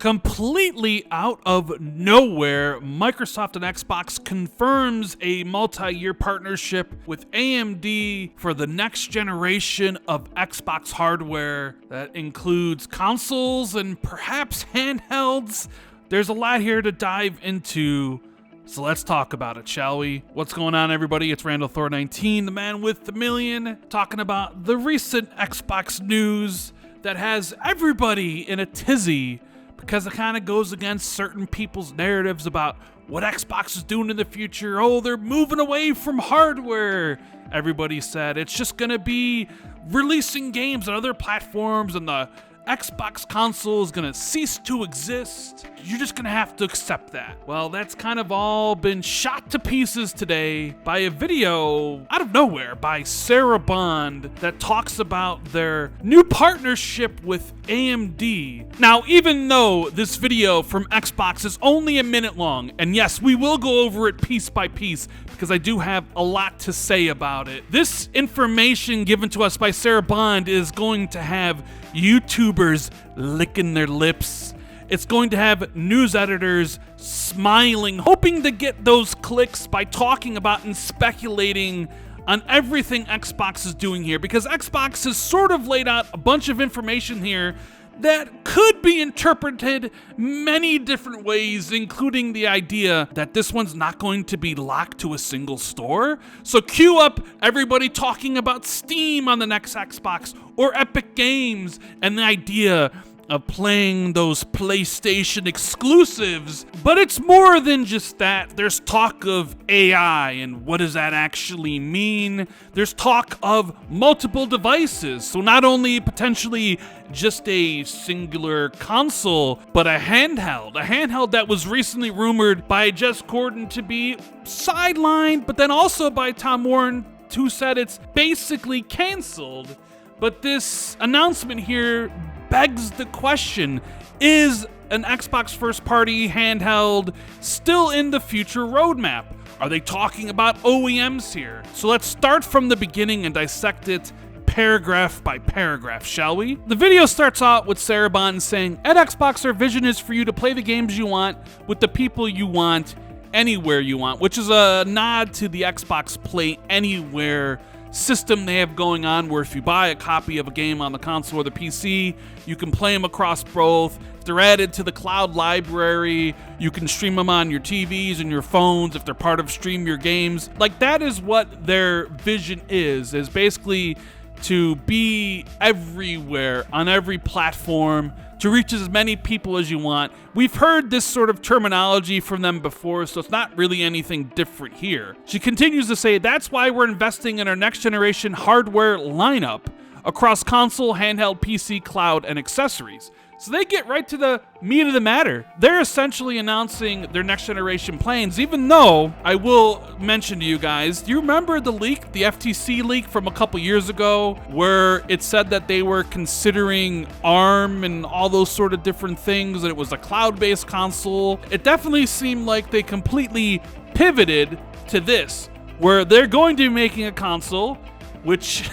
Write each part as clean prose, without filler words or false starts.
Completely out of nowhere, Microsoft and Xbox confirms a multi-year partnership with AMD for the next generation of Xbox hardware that includes consoles and perhaps handhelds. There's a lot here to dive into, so let's talk about it, shall we? What's going on, everybody? It's Randall Thor 19, the man with the million, talking about the recent Xbox news that has everybody in a tizzy because it kind of goes against certain people's narratives about what Xbox is doing in the future. Oh, they're moving away from hardware. Everybody said it's just going to be releasing games on other platforms and the Xbox console is gonna cease to exist. You're just gonna have to accept that. Well, that's kind of all been shot to pieces today by a video out of nowhere by Sarah Bond that talks about their new partnership with AMD. Now, even though this video from Xbox is only a minute long, and yes, we will go over it piece by piece because I do have a lot to say about it, this information given to us by Sarah Bond is going to have YouTubers licking their lips. It's going to have news editors smiling, hoping to get those clicks by talking about and speculating on everything Xbox is doing here, because Xbox has sort of laid out a bunch of information here that could be interpreted many different ways, including the idea that this one's not going to be locked to a single store. So cue up everybody talking about Steam on the next Xbox or Epic Games and the idea of playing those PlayStation exclusives. But it's more than just that. There's talk of AI, and what does that actually mean? There's talk of multiple devices, so not only potentially just a singular console, but a handheld that was recently rumored by Jess Gordon to be sidelined, but then also by Tom Warren, who said it's basically canceled. But this announcement here begs the question, is an Xbox first-party handheld still in the future roadmap? Are they talking about OEMs here? So let's start from the beginning and dissect it paragraph by paragraph, shall we? The video starts out with Sarah Bond saying, at Xbox, our vision is for you to play the games you want with the people you want, anywhere you want, which is a nod to the Xbox Play Anywhere system they have going on, where if you buy a copy of a game on the console or the PC, you can play them across both. If they're added to the cloud library, you can stream them on your TVs and your phones if they're part of Stream Your Games. Like, that is what their vision is basically to be everywhere on every platform, to reach as many people as you want. We've heard this sort of terminology from them before, so it's not really anything different here. She continues to say, that's why we're investing in our next generation hardware lineup across console, handheld, PC, cloud, and accessories. So they get right to the meat of the matter. They're essentially announcing their next generation plans, even though I will mention to you guys, do you remember the leak, the FTC leak from a couple years ago, where it said that they were considering ARM and all those sort of different things, and it was a cloud-based console? It definitely seemed like they completely pivoted to this, where they're going to be making a console, which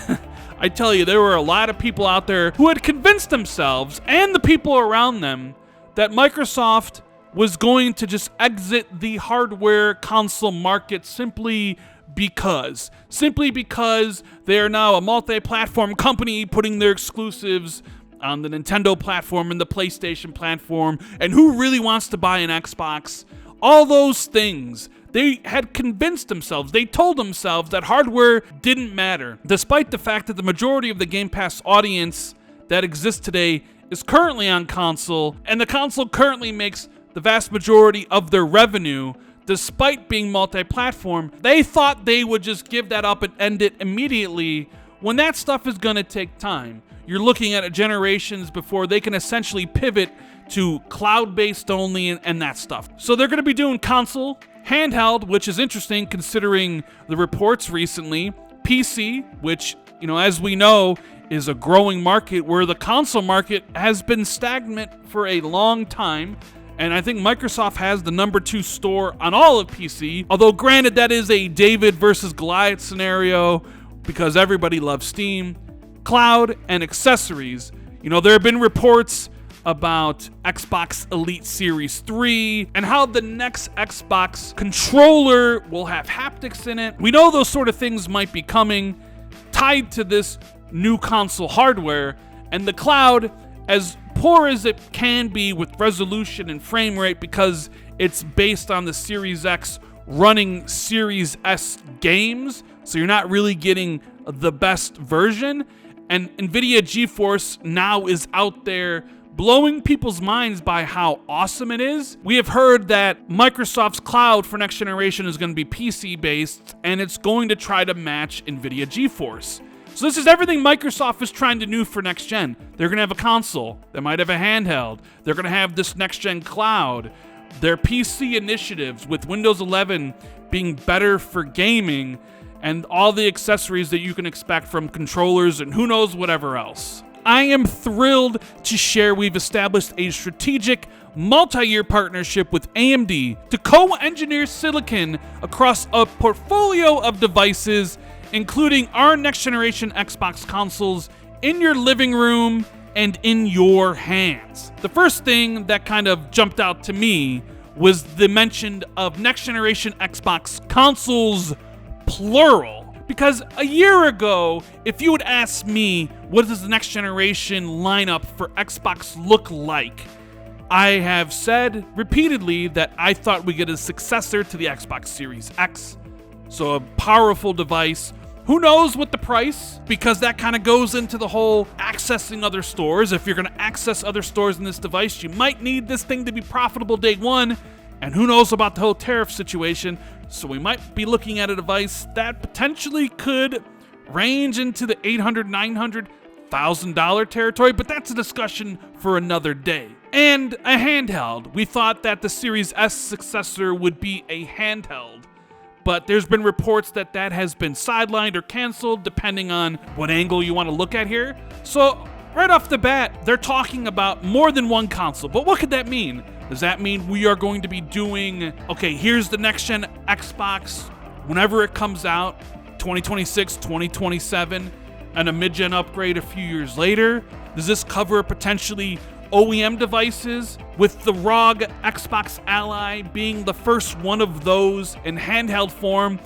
I tell you, there were a lot of people out there who had convinced themselves and the people around them that Microsoft was going to just exit the hardware console market simply because they are now a multi-platform company putting their exclusives on the Nintendo platform and the PlayStation platform, and who really wants to buy an Xbox? All those things. They had convinced themselves, they told themselves that hardware didn't matter, despite the fact that the majority of the Game Pass audience that exists today is currently on console, and the console currently makes the vast majority of their revenue, despite being multi-platform. They thought they would just give that up and end it immediately, when that stuff is going to take time. You're looking at generations before they can essentially pivot to cloud-based only and that stuff. So they're going to be doing console, handheld, which is interesting considering the reports recently, PC, which, as we know, is a growing market where the console market has been stagnant for a long time. And I think Microsoft has the number 2 store on all of PC, although granted that is a David versus Goliath scenario because everybody loves Steam. Cloud and accessories. There have been reports about Xbox Elite Series 3 and how the next Xbox controller will have haptics in it. We know those sort of things might be coming tied to this new console hardware, and the cloud, as poor as it can be with resolution and frame rate because it's based on the Series X running Series S games, so you're not really getting the best version. And NVIDIA GeForce now is out there blowing people's minds by how awesome it is. We have heard that Microsoft's cloud for next generation is going to be PC based, and it's going to try to match NVIDIA GeForce. So this is everything Microsoft is trying to do for next gen. They're going to have a console. They might have a handheld. They're going to have this next gen cloud. Their PC initiatives with Windows 11 being better for gaming, and all the accessories that you can expect from controllers and who knows whatever else. I am thrilled to share we've established a strategic multi-year partnership with AMD to co-engineer silicon across a portfolio of devices, including our next generation Xbox consoles in your living room and in your hands. The first thing that kind of jumped out to me was the mention of next generation Xbox consoles, plural. Because a year ago, if you had asked me, what does the next generation lineup for Xbox look like? I have said repeatedly that I thought we'd get a successor to the Xbox Series X. So a powerful device. Who knows what the price? Because that kind of goes into the whole accessing other stores. If you're going to access other stores in this device, you might need this thing to be profitable day one. And who knows about the whole tariff situation. So we might be looking at a device that potentially could range into the $800,000, $900,000 territory, but that's a discussion for another day. And a handheld. We thought that the Series S successor would be a handheld, but there's been reports that that has been sidelined or canceled depending on what angle you want to look at here. So right off the bat, they're talking about more than one console, but what could that mean? Does that mean we are going to be doing, okay, here's the next gen Xbox whenever it comes out, 2026, 2027, and a mid-gen upgrade a few years later? Does this cover potentially OEM devices, with the ROG Xbox Ally being the first one of those in handheld form?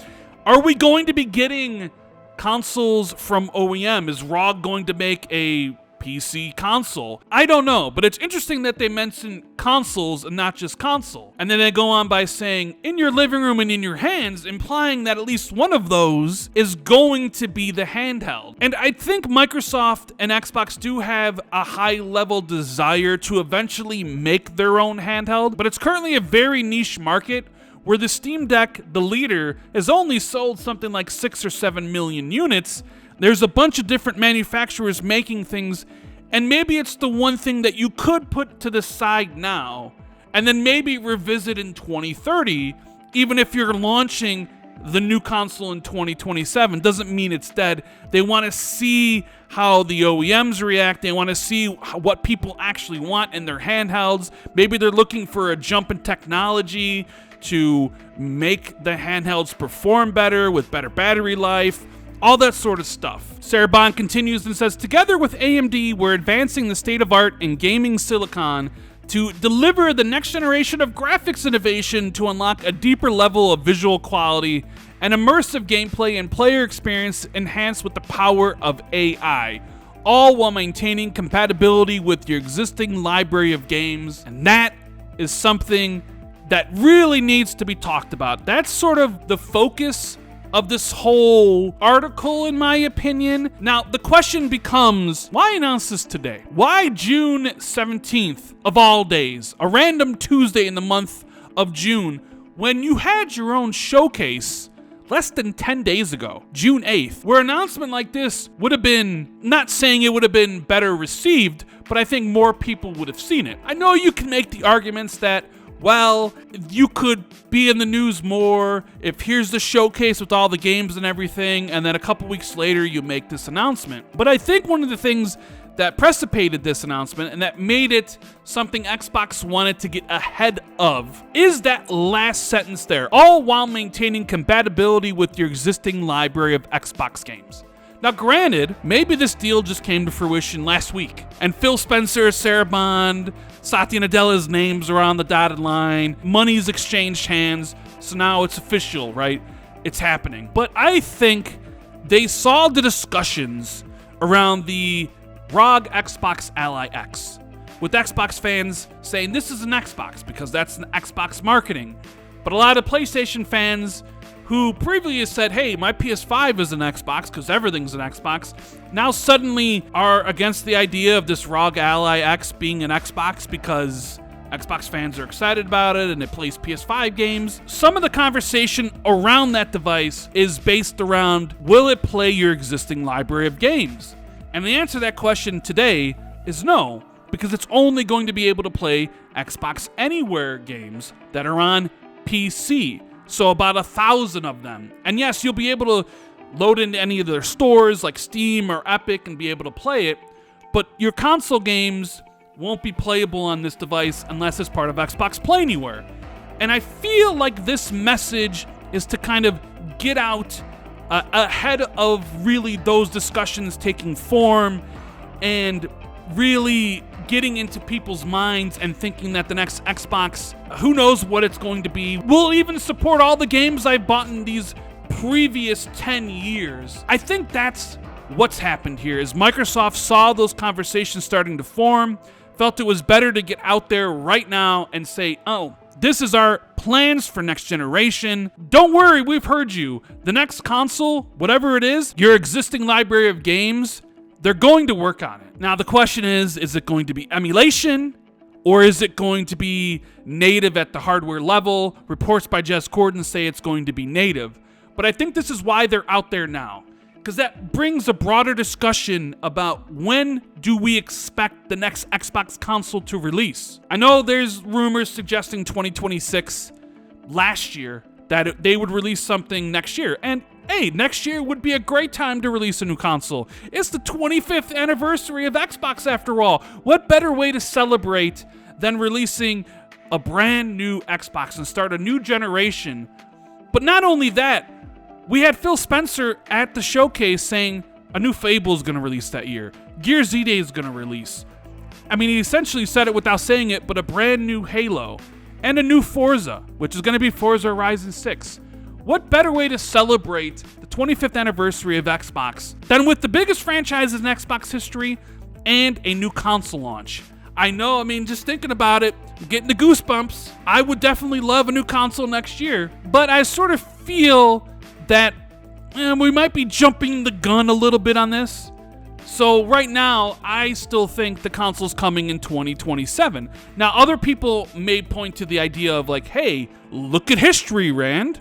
Are we going to be getting consoles from OEM? Is ROG going to make a PC console? I don't know, but it's interesting that they mention consoles and not just console. And then they go on by saying in your living room and in your hands, implying that at least one of those is going to be the handheld. And I think Microsoft and Xbox do have a high level desire to eventually make their own handheld, but it's currently a very niche market where the Steam Deck, the leader, has only sold something like 6 or 7 million units. There's a bunch of different manufacturers making things, and maybe it's the one thing that you could put to the side now, and then maybe revisit in 2030, even if you're launching the new console in 2027. Doesn't mean it's dead. They want to see how the OEMs react. They want to see what people actually want in their handhelds. Maybe they're looking for a jump in technology to make the handhelds perform better with better battery life, all that sort of stuff. Sarah Bond continues and says, together with AMD, we're advancing the state of art in gaming silicon to deliver the next generation of graphics innovation to unlock a deeper level of visual quality and immersive gameplay and player experience enhanced with the power of AI, all while maintaining compatibility with your existing library of games. And that is something that really needs to be talked about. That's sort of the focus of this whole article, in my opinion. Now, the question becomes, why announce this today? Why June 17th of all days, a random Tuesday in the month of June, when you had your own showcase less than 10 days ago, June 8th, where an announcement like this would have been, not saying it would have been better received, but I think more people would have seen it. I know you can make the arguments that, well, you could be in the news more if here's the showcase with all the games and everything, and then a couple weeks later you make this announcement. But I think one of the things that precipitated this announcement and that made it something Xbox wanted to get ahead of is that last sentence there, all while maintaining compatibility with your existing library of Xbox games. Now granted, maybe this deal just came to fruition last week, and Phil Spencer, Sarah Bond, Satya Nadella's names are on the dotted line, money's exchanged hands, so now it's official, right? It's happening. But I think they saw the discussions around the ROG Xbox Ally X, with Xbox fans saying this is an Xbox because that's an Xbox marketing. But a lot of PlayStation fans who previously said, hey, my PS5 is an Xbox because everything's an Xbox, now suddenly are against the idea of this ROG Ally X being an Xbox because Xbox fans are excited about it and it plays PS5 games. Some of the conversation around that device is based around, will it play your existing library of games? And the answer to that question today is no, because it's only going to be able to play Xbox Anywhere games that are on PC. So about 1,000 of them. And yes, you'll be able to load into any of their stores like Steam or Epic and be able to play it, but your console games won't be playable on this device unless it's part of Xbox Play Anywhere. And I feel like this message is to kind of get out ahead of really those discussions taking form and really getting into people's minds and thinking that the next Xbox, who knows what it's going to be, will even support all the games I've bought in these previous 10 years. I think that's what's happened here, is Microsoft saw those conversations starting to form, felt it was better to get out there right now and say, oh, this is our plans for next generation. Don't worry, we've heard you. The next console, whatever it is, your existing library of games, they're going to work on it. Now, the question is it going to be emulation or is it going to be native at the hardware level? Reports by Jez Corden say it's going to be native. But I think this is why they're out there now, because that brings a broader discussion about when do we expect the next Xbox console to release. I know there's rumors suggesting 2026 last year that they would release something next year. And hey, next year would be a great time to release a new console. It's the 25th anniversary of Xbox after all. What better way to celebrate than releasing a brand new Xbox and start a new generation? But not only that, we had Phil Spencer at the showcase saying a new Fable is going to release that year. Gears Z-Day is going to release. I mean, he essentially said it without saying it, but a brand new Halo and a new Forza, which is going to be Forza Horizon 6. What better way to celebrate the 25th anniversary of Xbox than with the biggest franchises in Xbox history and a new console launch? I know, I mean, just thinking about it, I'm getting the goosebumps. I would definitely love a new console next year, but I sort of feel that we might be jumping the gun a little bit on this. So right now, I still think the console's coming in 2027. Now, other people may point to the idea of like, hey, look at history, Rand.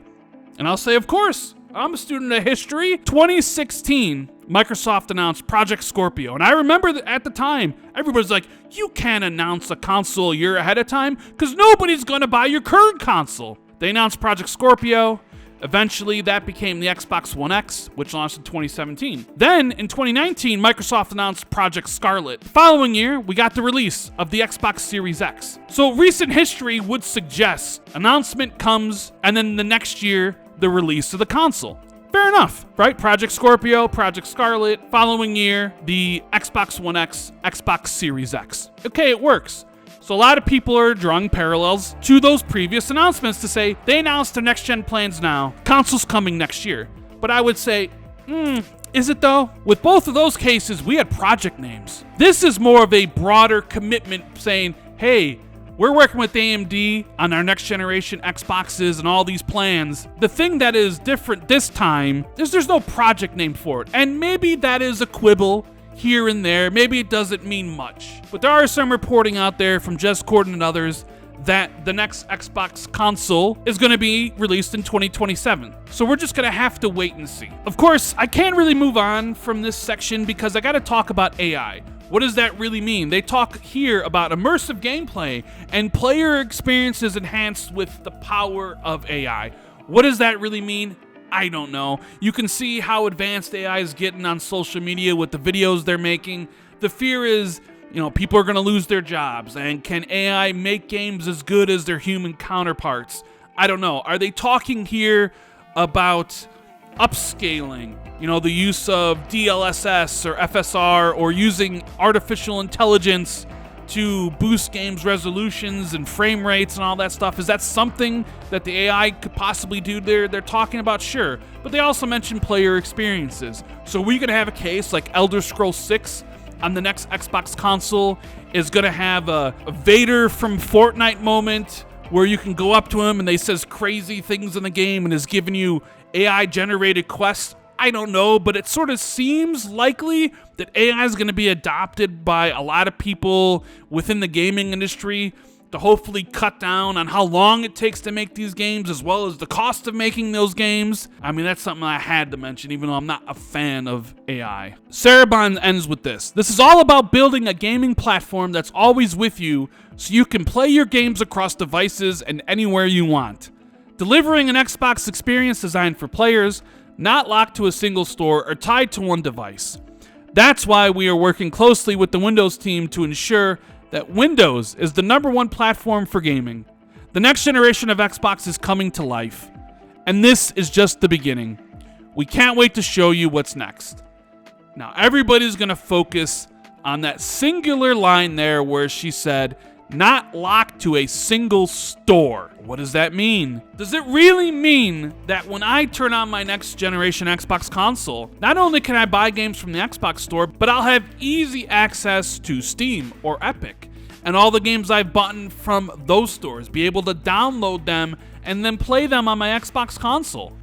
And I'll say, of course, I'm a student of history. 2016, Microsoft announced Project Scorpio. And I remember that at the time, everybody's like, you can't announce a console a year ahead of time because nobody's going to buy your current console. They announced Project Scorpio. Eventually, that became the Xbox One X, which launched in 2017. Then, in 2019, Microsoft announced Project Scarlet. The following year, we got the release of the Xbox Series X. So recent history would suggest announcement comes, and then the next year, the release of the console. Fair enough, right? Project Scorpio, Project Scarlet, following year, the Xbox One X, Xbox Series X. Okay, it works. So a lot of people are drawing parallels to those previous announcements to say they announced their next-gen plans now, consoles coming next year. But I would say, is it though? With both of those cases, we had project names. This is more of a broader commitment saying, hey, we're working with AMD on our next-generation Xboxes and all these plans. The thing that is different this time is there's no project name for it. And maybe that is a quibble here and there. Maybe it doesn't mean much. But there are some reporting out there from Jez Corden and others that the next Xbox console is going to be released in 2027. So we're just going to have to wait and see. Of course, I can't really move on from this section because I got to talk about AI. What does that really mean? They talk here about immersive gameplay and player experiences enhanced with the power of AI. What does that really mean? I don't know. You can see how advanced AI is getting on social media with the videos they're making. The fear is, people are going to lose their jobs. And can AI make games as good as their human counterparts? I don't know. Are they talking here about upscaling, the use of DLSS or FSR, or using artificial intelligence to boost games resolutions and frame rates and all that stuff. Is that something that the AI could possibly do? They're talking about, sure, but they also mentioned player experiences. So we're going to have a case like Elder Scrolls 6 on the next Xbox console is going to have a Vader from Fortnite moment where you can go up to him and they says crazy things in the game and is giving you AI generated quests. I don't know, but it sort of seems likely that AI is going to be adopted by a lot of people within the gaming industry to hopefully cut down on how long it takes to make these games, as well as the cost of making those games. I mean, that's something I had to mention, even though I'm not a fan of AI. Sarabon ends with this. This is all about building a gaming platform that's always with you so you can play your games across devices and anywhere you want. Delivering an Xbox experience designed for players, not locked to a single store or tied to one device. That's why we are working closely with the Windows team to ensure that Windows is the #1 platform for gaming. The next generation of Xbox is coming to life, and this is just the beginning. We can't wait to show you what's next. Now, everybody's going to focus on that singular line there where she said, not locked to a single store. What does that mean? Does it really mean that when I turn on my next generation Xbox console, not only can I buy games from the Xbox store, but I'll have easy access to Steam or Epic and all the games I've bought from those stores, be able to download them and then play them on my Xbox console?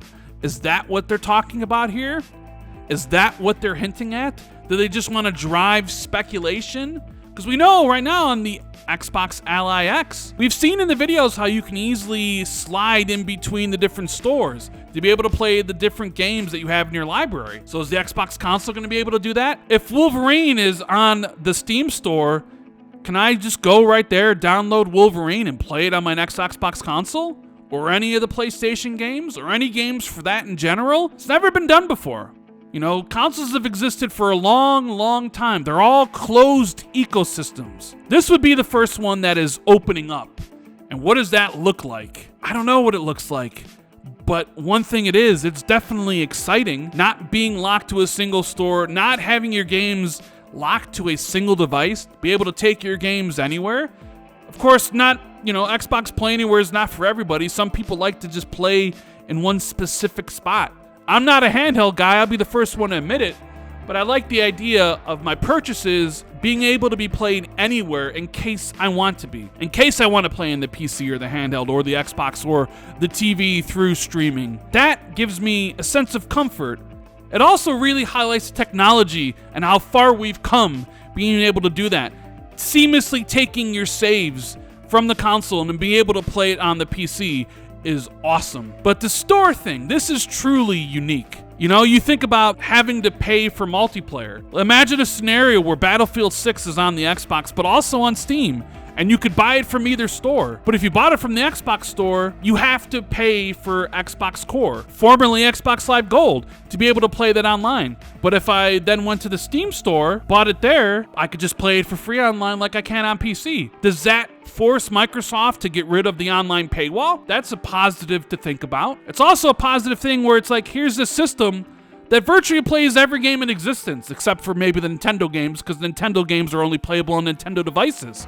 Is that what they're talking about here? Is that what they're hinting at? Do they just want to drive speculation? Because we know right now on the Xbox Ally X, we've seen in the videos how you can easily slide in between the different stores to be able to play the different games that you have in your library. So is the Xbox console going to be able to do that? If Wolverine is on the Steam store, can I just go right there, download Wolverine and play it on my next Xbox console? Or any of the PlayStation games? Or any games for that in general? It's never been done before. Consoles have existed for a long, long time. They're all closed ecosystems. This would be the first one that is opening up. And what does that look like? I don't know what it looks like. But one thing it's definitely exciting. Not being locked to a single store, not having your games locked to a single device, be able to take your games anywhere. Of course, Xbox Play Anywhere is not for everybody. Some people like to just play in one specific spot. I'm not a handheld guy, I'll be the first one to admit it, but I like the idea of my purchases being able to be played anywhere in case I want to be. In case I want to play in the PC or the handheld or the Xbox or the TV through streaming. That gives me a sense of comfort. It also really highlights technology and how far we've come being able to do that. Seamlessly taking your saves from the console and being able to play it on the PC is awesome. But the store thing, this is truly unique. You think about having to pay for multiplayer. Imagine a scenario where Battlefield 6 is on the Xbox, but also on Steam, and you could buy it from either store. But if you bought it from the Xbox store, you have to pay for Xbox Core, formerly Xbox Live Gold, to be able to play that online. But if I then went to the Steam store, bought it there, I could just play it for free online like I can on PC. Does that force Microsoft to get rid of the online paywall? That's a positive to think about. It's also a positive thing where it's like, here's this system that virtually plays every game in existence, except for maybe the Nintendo games, because Nintendo games are only playable on Nintendo devices.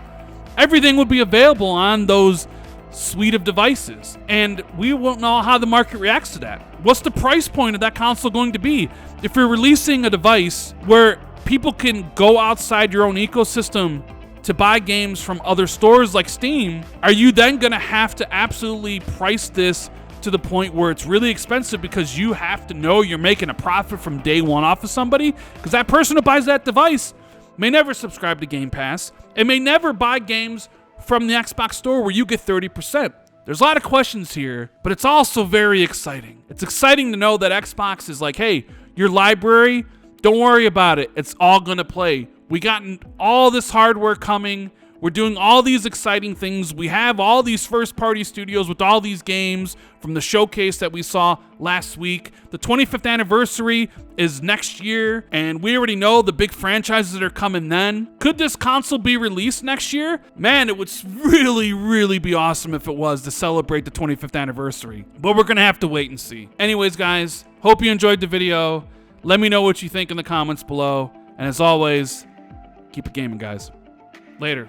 Everything would be available on those suite of devices, and we won't know how the market reacts to that. What's the price point of that console going to be? If you're releasing a device where people can go outside your own ecosystem to buy games from other stores like Steam, are you then going to have to absolutely price this to the point where it's really expensive because you have to know you're making a profit from day one off of somebody? Because that person who buys that device may never subscribe to Game Pass and may never buy games from the Xbox store where you get 30%. There's a lot of questions here, but it's also very exciting. It's exciting to know that Xbox is like, hey, your library, don't worry about it. It's all going to play. We got all this hardware coming. We're doing all these exciting things. We have all these first-party studios with all these games from the showcase that we saw last week. The 25th anniversary is next year, and we already know the big franchises that are coming then. Could this console be released next year? Man, it would really, really be awesome if it was, to celebrate the 25th anniversary. But we're gonna have to wait and see. Anyways, guys, hope you enjoyed the video. Let me know what you think in the comments below. And as always, keep it gaming, guys. Later.